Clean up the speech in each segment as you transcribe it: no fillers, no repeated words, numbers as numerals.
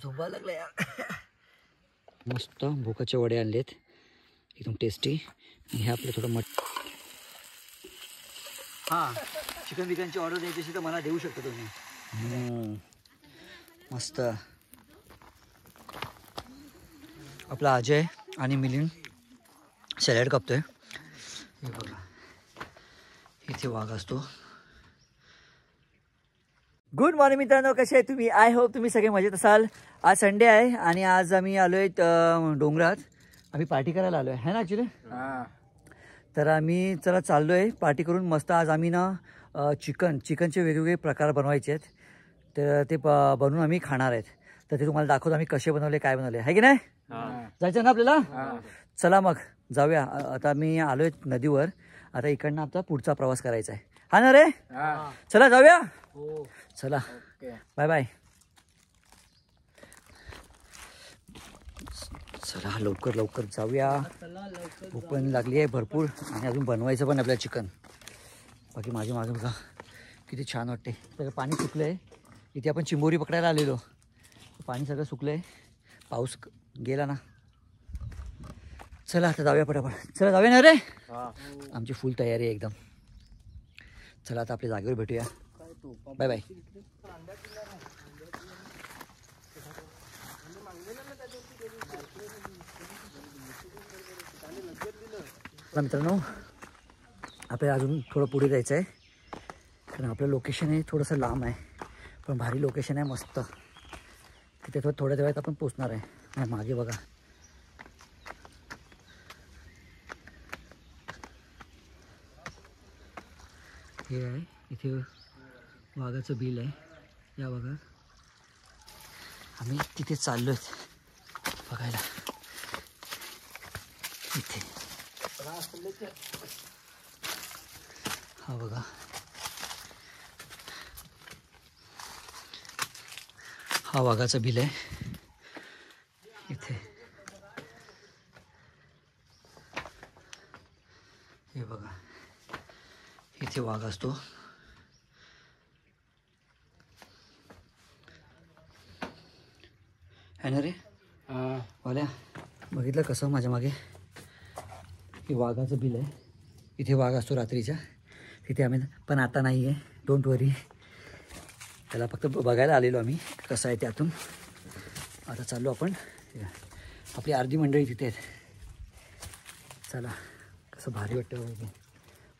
झोपा लागला यार. मस्त भोकाचे वडे आणलेत एकदम टेस्टी. हे आपलं थोडं हां चिकन बिकनची ऑर्डर द्यायची असेल तर मला देऊ शकता तुम्ही. मस्त. आपला अजय आणि मिलिंद सॅलड कापतोय. हे बघा इथे वाघ असतो. गुड मॉर्निंग मित्रांनो, कसे आहे तुम्ही? आय होप तुम्ही सगळे मजेत असाल. आज संडे आहे आणि आज आम्ही आलो आहे डोंगरात. आम्ही पार्टी करायला आलो आहे ना ॲक्च्युली. तर आम्ही चला चाललो आहे पार्टी करून. मस्त आज आम्ही ना चिकनचे वेगवेगळे प्रकार बनवायचे आहेत. तर ते बनवून आम्ही खाणार आहेत. तर ते तुम्हाला दाखवतो आम्ही कसे बनवले, काय बनवले आहे की नाही. जायचं ना आपल्याला. चला मग जाऊया. आता मी आलो आहे नदीवर. आता इकडनं आता पुढचा प्रवास करायचा आहे. हा ना रे. चला जाऊया. चला बाय बाय. चला लवकर लवकर जाऊया. भूक पण लागली आहे भरपूर आणि अजून बनवायचं पण आपल्याला चिकन. बाकी माझ्या मागे बघा किती छान वाटते. सगळं पाणी सुकलं आहे. इथे आपण चिंबोरी पकडायला आलेलो. पाणी सगळं सुकलं आहे. पाऊस गेला ना. चला आता जाऊया पटापट. चला जाऊया ना रे. आमची फुल तयारी आहे एकदम. चला आता आपल्या जागेवर भेटूया. Bye bye. मित्रांनो आपल्याला अजून थोडं पुढे जायचं आहे कारण आपलं लोकेशन आहे थोडंसं लांब आहे पण भारी लोकेशन आहे मस्त. तिथे थोड्या वेळात आपण पोचणार आहे. मागे बघा हे आहे. इथे वाघाचं बिल आहे. या बघा आम्ही तिथे चाललो आहेत बघायला. इथे हा बघा हा वाघाचं बिल आहे. इथे हे बघा इथे वाघ असतो. है ना रे. वाल्या बघितलं कसं माझ्या मागे हे वाघाचं बिल आहे. इथे वाघ असतो रात्रीच्या. तिथे आम्ही पण आता नाही आहे. डोंट वरी. त्याला फक्त बघायला आलेलो आम्ही कसं आहे त्यातून. आता चाललो आपण. आपली अर्धी मंडळी तिथे आहेत. चला कसं भारी वाटतं.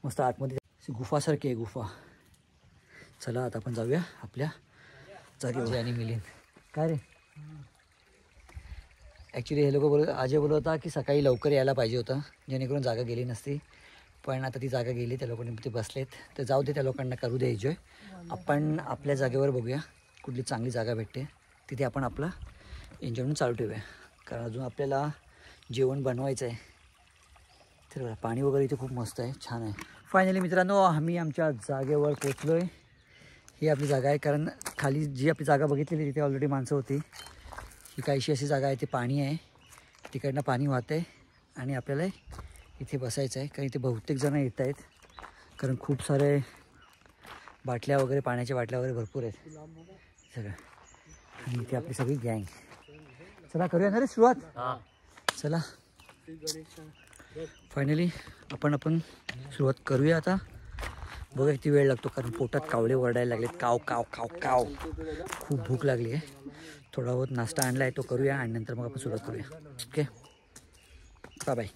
मस्त आतमध्ये गुफासारखी आहे गुफा. चला आता आपण जाऊया आपल्या जागेवर. आणि मिलिंद काय रे. ॲक्च्युली हे लोक अजय बोलत होता की सकाळी लवकर यायला पाहिजे होतं जेणेकरून जागा गेली नसती. पण आता ती जागा गेली. त्या लोकांनी ते बसलेत. तर जाऊ दे त्या लोकांना करू दे एन्जॉय. आपण आपल्या जागेवर बघूया कुठली चांगली जागा भेटते तिथे आपण आपला एन्जॉयमेंट चालू ठेवूया. कारण अजून आपल्याला जेवण बनवायचं आहे. तर पाणी वगैरे इथे खूप मस्त आहे छान आहे. फायनली मित्रांनो आम्ही आमच्या जागेवर पोचलो आहे. ही आपली जागा आहे. कारण खाली जी आपली जागा बघितलेली तिथे ऑलरेडी माणसं होती. ही काहीशी अशी जागा आहे. ते पाणी आहे. तिकडनं पाणी वाहत आहे आणि आपल्याला इथे बसायचं आहे. कारण इथे बहुतेक जण येत आहेत. कारण खूप सारे बाटल्या वगैरे पाण्याच्या बाटल्या वगैरे भरपूर आहेत सगळं. आणि इथे आपली सगळी गँग. चला करूया ना रे सुरुवात. चला फायनली आपण सुरुवात करूया आता. बघा किती वेळ लागतो कारण पोटात कावळे ओरडायला लागलेत. काव काव काव काव. खूप भूक लागली आहे. थोडा बहुत नाश्ता आणला आहे तो करूया आणि नंतर मग आपण सुरुवात करूया. Okay bye bye.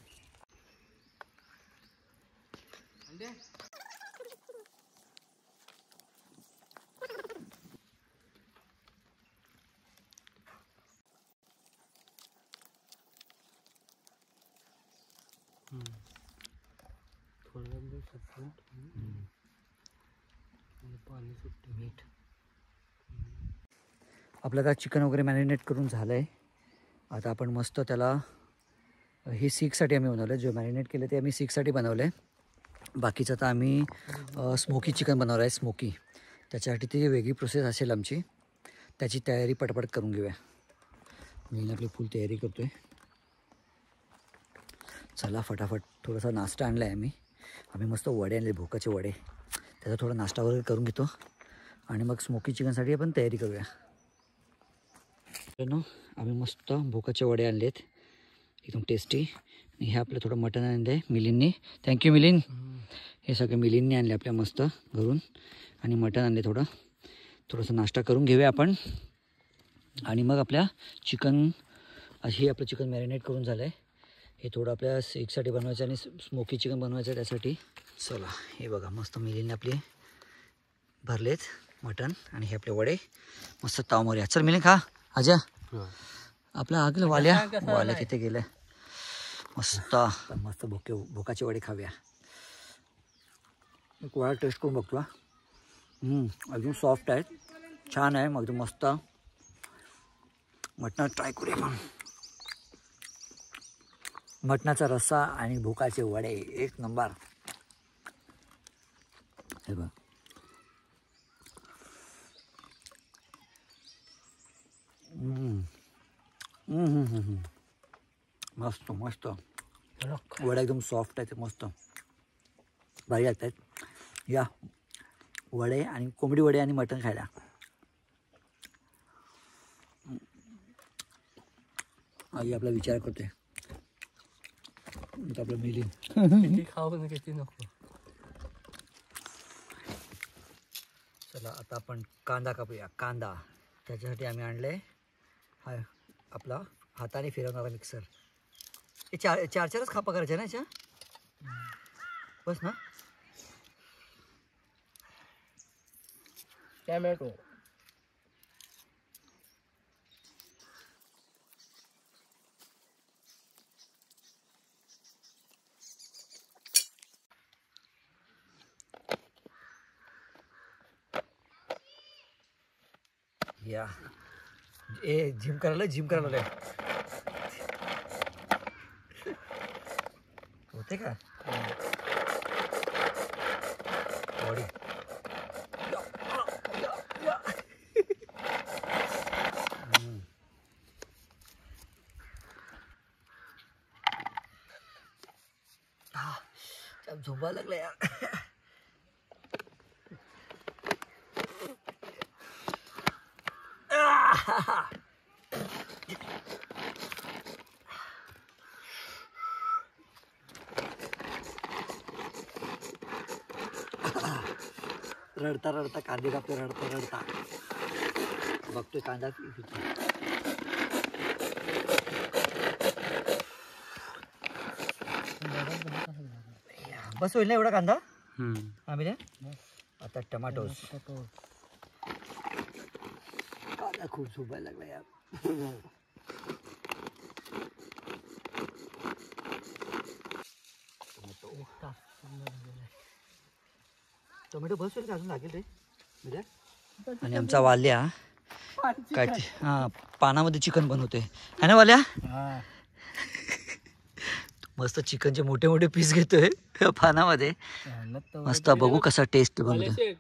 मीठ आपलं का चिकन वगैरे मॅरिनेट करून झालं आहे. आता आपण मस्त त्याला हे सीकसाठी आम्ही बनवलं आहे. जे मॅरिनेट केलं ते आम्ही सीकसाठी बनवलं आहे. बाकीचं आता आम्ही स्मोकी चिकन बनवलं आहे. स्मोकी त्याच्यासाठी ती वेगळी प्रोसेस असेल आमची. त्याची तयारी पटपट करून घेऊया. मी आपली फुल तयारी करतो आहे. चला फटाफट. थोडासा नाश्ता आणला आहे आम्ही मस्त वडे आणले भोकाचे वडे. त्याचा थोडा नाश्ता वगैरे करून घेतो आणि मग स्मोकी चिकनसाठी आपण तयारी करूया. आम्ही मस्त भोकाचे वडे आणलेत एकदम टेस्टी. आणि हे आपलं थोडं मटण आणलं आहे मिलिंदने. थँक्यू मिलिंद. हे सगळं मिलिंदने आणले आपल्या मस्त घरून. आणि मटण आणले थोडंसं नाश्ता करून घेऊया आपण. आणि मग आपल्या चिकन हे आपलं चिकन मॅरिनेट करून झालं आहे. हे थोडं आपल्या एकसाठी बनवायचं आणि स्मोकी चिकन बनवायचं आहे त्यासाठी. चला हे बघा मस्त मिलिंदने आपले भरलेत मटण. आणि हे आपले वडे मस्त तावमोऱ्या. चल मिलिंद खा. आजा आपला आगलं वाल्या तिथे गेलं. मस्त मस्त भोकाचे वडे खाऊया. एक वडा टेस्ट करून बघतो. अजून सॉफ्ट आहेत, छान आहे, मग एकदम मस्त. मटणात ट्राय करूया आपण. मटणाचा रस्सा आणि भोकाचे वडे एक नंबर. हे बघ मस्त मस्त. वडा एकदम सॉफ्ट आहे, मस्त भारी लागत आहेत. या वडे आणि कोंबडी वडे आणि मटण खायला. आई आपला विचार करते आपलं मिलिंद किती खाऊ ना किती नको. चला आता आपण कांदा कापूया. कांदा त्याच्यासाठी आम्ही आणले हा आपला हाताने फिरवणारा मिक्सर. हे चारच खापा करायचे ना याच्या बस ना. टॅमॅटो या ए जिम करायला होते का बॉडी. झोपा लागला यार. रडता रडता कांदे कापतो. रडता बघतोय कांदा. बस होईल ना एवढा कांदा. आम्ही आता टमाटोज. कांदा खूप झोपायला लागला यार. टोमॅटो बस होईल का अजून लागेल रे. आणि आमचा वाल्या काय हां पानामध्ये चिकन बनवते है ना वाल्या. मस्त चिकनचे मोठे मोठे पीस घेतोय पानामध्ये. मस्त बघू कसा टेस्ट बनवतोय.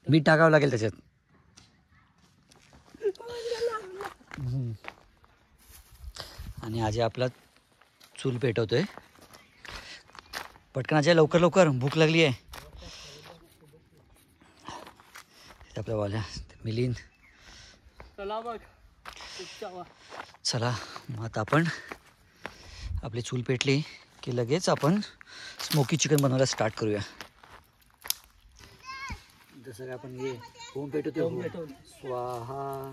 मीठ टाकावं लागेल त्याच्यात. आणि आज आपला चूल पेटवतोय पटकन. आज लवकर लवकर भूक लागली आहे. आपल्या वाल्या मिलिंद. चला मग आता आपण आपली चूल पेटली की लगेच आपण स्मोकी चिकन बनवायला स्टार्ट करूया. जसं काय आपण हे होम पेटवतो. स्वाहा.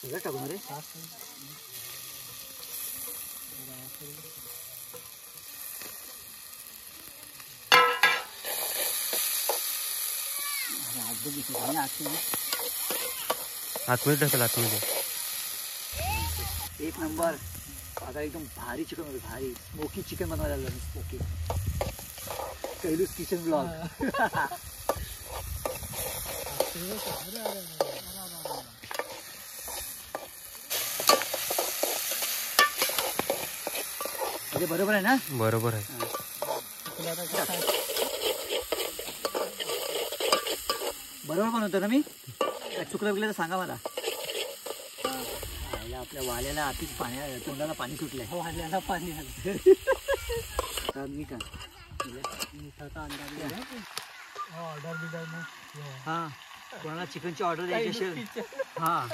सगळं टाकून रे. आतमध्ये टाकलं आतमध्ये. एक नंबर. आता एकदम भारी चिकन होतं. भारी स्मोकी चिकन बनवायला लागलं. स्मोकी कैलूस किचन ब्लॉग. म्हणजे बरोबर आहे ना. बरोबर आहे. बरोबर बनवतो ना मी. काय चुकलं बिकलं तर सांगा मला. आपल्या वाल्याला आधीच तोंडाला पाणी सुटलंय. वाल्याला पाणी आलं. आता मीठ आण. मिठाचा अंदाज ऑर्डर दिलाय मग. हां कोणाला चिकनची ऑर्डर द्यायची असेल हां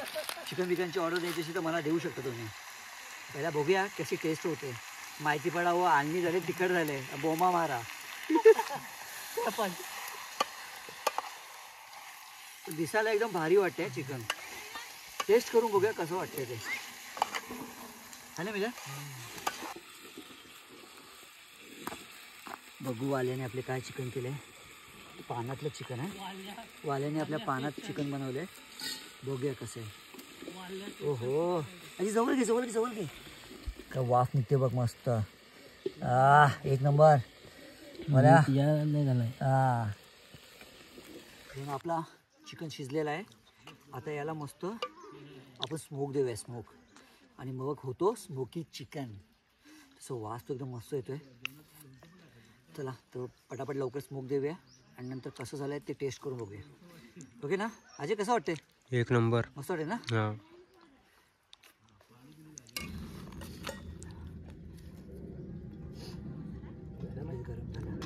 चिकन बिकनची ऑर्डर द्यायची असेल तर मला देऊ शकता तुम्ही. पहिला बघूया कशी टेस्ट होते. माहिती पडा हो आणणी झाले तिखट झाले बोमा मारा. दिसायला एकदम भारी वाटते चिकन. टेस्ट करून बघूया कसं वाटतंय ते है ना. मिला बघू वाल्याने आपले काय चिकन केले. पानातलं चिकन आहे. वाल्याने आपल्या पानात चिकन बनवलंय. बघूया कसं आहे. ओहो अजी जवळ घे जवळ घे जवळ घे. का वाफ निघते बघ मस्त. एक नंबर मला नाही झालाय. आपला चिकन शिजलेला आहे. आता याला मस्त आपण स्मोक देऊया. स्मोक आणि मग होतो स्मोकी चिकन. तसं वास तो एकदम मस्त येतोय. चला तर पटापट लवकर स्मोक देऊया आणि नंतर कसं झालं आहे ते टेस्ट करून बघूया. ओके ना अजय कसं वाटते. एक नंबर मस्त वाटते ना. हा गरम झाला.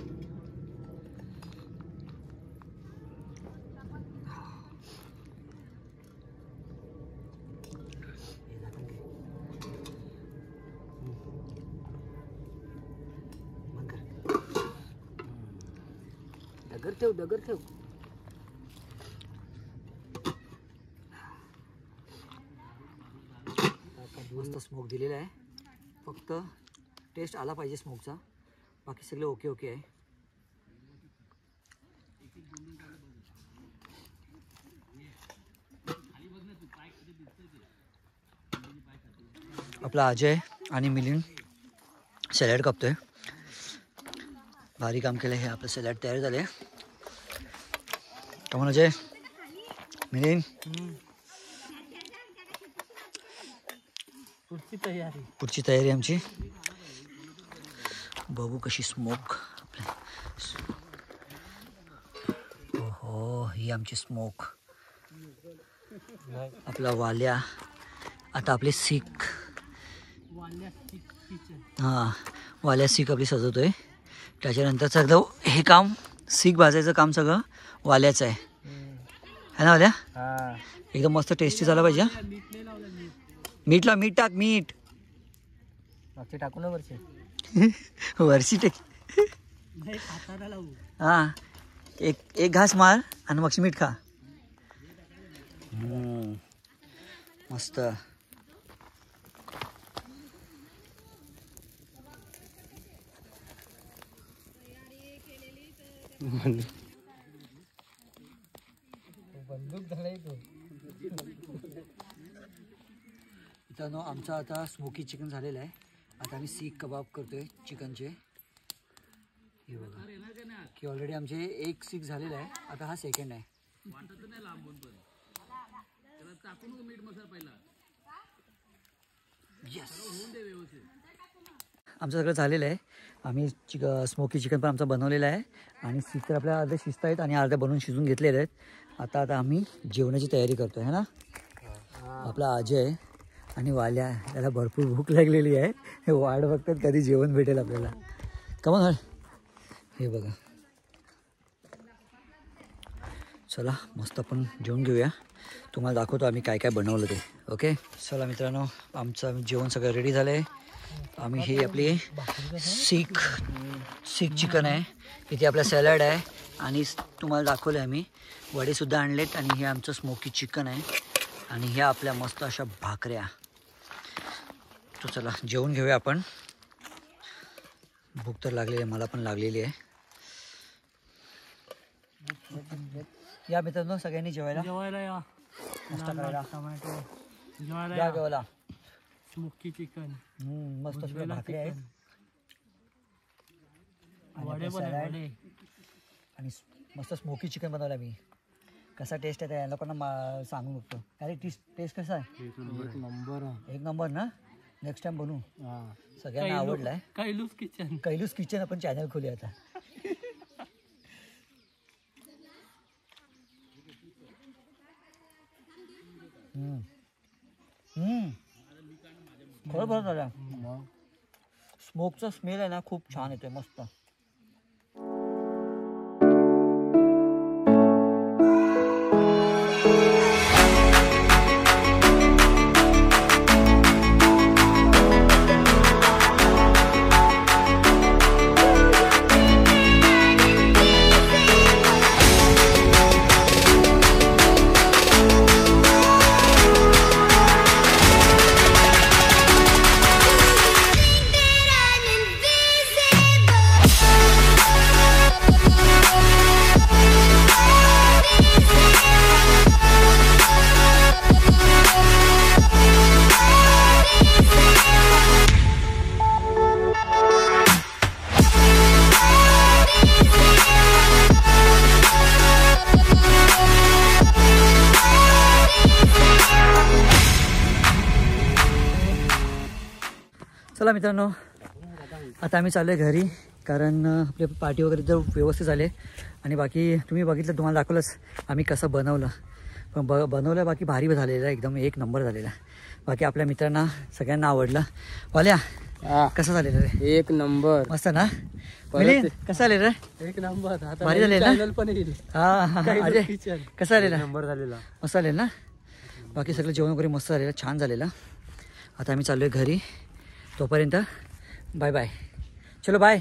डगर ठेव. मस्त स्मोक दिलेला आहे. फक्त टेस्ट आला पाहिजे स्मोकचा. बाकी सगळे ओके ओके आहे. आपला अजय आणि मिलिंद सॅलड कापतोय. भारी काम केलं. हे आपलं सॅलड तयार झाले. कमन अजय मिलिंद पुढची तयारी आमची. बघू कशी स्मोक. ओहो ही आमची स्मोक. आपला वाल्या. आता आपले सीख. हां वाल्या सीख आपली सजवतोय. त्याच्यानंतरचं एकदम हे काम सीख भाजायचं काम सगळं वाल्याचं आहे है ना. वाल्या एकदम मस्त टेस्टी झाला पाहिजे. मीठ टाक मीठ. मागचे टाकू ना वरचे. वरची टेक. हां एक घास मार आणि मग मीठ खा. मस्त. बंदूक झालाय तो. मित्रांनो आमचं आता स्मोकी चिकन झालेलं आहे. आता आम्ही सीख कबाब करतोय चिकनचे. हे बघा की ऑलरेडी आमचे एक सीख झालेलं आहे. आता हा सेकंड आहे. यस आमचं सगळं झालेलं आहे. आम्ही स्मोकी चिकन पण आमचं बनवलेलं आहे आणि सीख तर आपल्या अर्धे शिजत आहेत आणि अर्धे बनवून शिजून घेतलेले आहेत. आता आम्ही जेवणाची तयारी करतो आहे ना. आपला अजय आणि वाल्या त्याला भरपूर भूक लागलेली आहे. हे वाट बघतात कधी जेवण भेटेल आपल्याला. कमन हल हे बघा. चला मस्त आपण जेवण घेऊया. तुम्हाला दाखवतो आम्ही काय काय बनवलं ते. ओके चला मित्रांनो आमचं जेवण सगळं रेडी झालं आहे. आम्ही हे आपली सीख चिकन आहे. इथे आपला सॅलड आहे आणि तुम्हाला दाखवलं आहे आम्ही वडेसुद्धा आणलेत. आणि हे आमचं स्मोकी चिकन आहे आणि ह्या आपल्या मस्त अशा भाकऱ्या. तो चला जेवून घेऊया आपण. भूक तर लागलेली आहे. मला पण लागलेली आहे. या मित्रांनो सगळ्यांनी जेवायला या. नाश्ता करायला. टोमॅटो या जेवायला. स्मोकी चिकन मस्त सगळं भाकरी आहेत वडे आणि मस्त स्मोकी चिकन बनवलं मी. कसा टेस्ट आहे त्या लोकांना सांगू बघतो. अरे टेस्ट कसा आहे. एक नंबर ना. नेक्स्ट टाइम बनवू. सगळ्यांना आवडला आहे. कैलूस किचन आपण चॅनल खोलूया आता. खरं बरं झालं. स्मोकचा स्मेल आहे ना खूप छान येतोय मस्त. चला मित्रांनो, आता आम्ही चाललो आहे घरी, कारण आपली पार्टी वगैरे जर व्यवस्थित झाले आणि बाकी तुम्ही बघितलं, तुम्हाला दाखवलंच आम्ही कसं बनवलं. पण बनवलं बाकी भारी झालेलं आहे, एकदम एक नंबर झालेला. बाकी आपल्या मित्रांना सगळ्यांना आवडलं. वाल्या कसं झालेलं रे? एक नंबर. मस्त ना? मिलिंद कसं आलेलं रे? एक नंबर. भारी झालेलं ना? पण येईल. हां अजय कसं आलेलं? नंबर झालेला. मस्त आलेलं ना? बाकी सगळं जेवण वगैरे मस्त झालेलं, छान झालेलं. आता आम्ही चाललो आहे घरी. तोपर्यंत बाय बाय. चलो बाय.